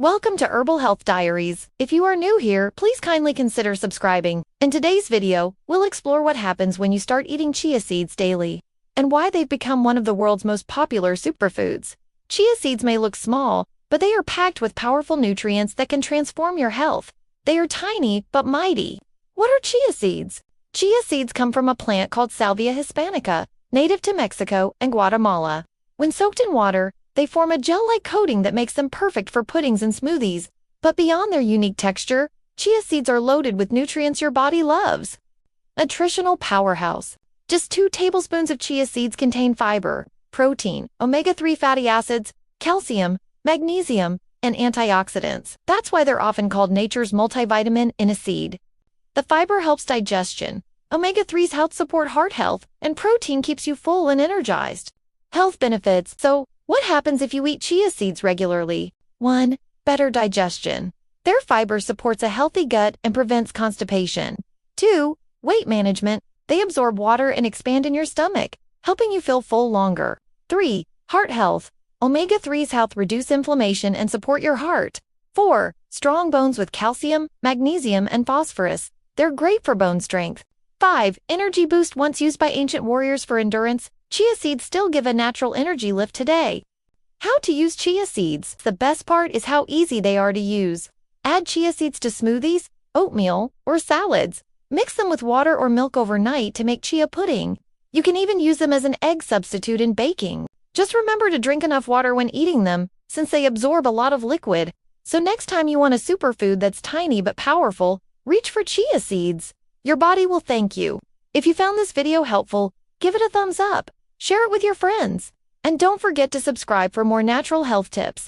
Welcome to Herbal Health Diaries. If you are new here, please kindly consider subscribing. In today's video, we'll explore what happens when you start eating chia seeds daily and why they've become one of the world's most popular superfoods. Chia seeds may look small, but they are packed with powerful nutrients that can transform your health. They are tiny but mighty. What are chia seeds? Chia seeds come from a plant called Salvia hispanica, native to Mexico and Guatemala. When soaked in water, they form a gel-like coating that makes them perfect for puddings and smoothies. But beyond their unique texture, chia seeds are loaded with nutrients your body loves. Nutritional powerhouse. Just 2 tablespoons of chia seeds contain fiber, protein, omega-3 fatty acids, calcium, magnesium, and antioxidants. That's why they're often called nature's multivitamin in a seed. The fiber helps digestion. Omega-3s help support heart health, and protein keeps you full and energized. Health benefits. So, what happens if you eat chia seeds regularly? 1. Better digestion. Their fiber supports a healthy gut and prevents constipation. 2. Weight management. They absorb water and expand in your stomach, helping you feel full longer. 3. Heart health. Omega-3s help reduce inflammation and support your heart. 4. Strong bones with calcium, magnesium, and phosphorus. They're great for bone strength. 5. Energy boost. Once used by ancient warriors for endurance, chia seeds still give a natural energy lift today. How to use chia seeds. The best part is how easy they are to use. Add chia seeds to smoothies, oatmeal, or salads. Mix them with water or milk overnight to make chia pudding. You can even use them as an egg substitute in baking. Just remember to drink enough water when eating them, since they absorb a lot of liquid. So next time you want a superfood that's tiny but powerful, reach for chia seeds. Your body will thank you. If you found this video helpful, give it a thumbs up. Share it with your friends. And don't forget to subscribe for more natural health tips.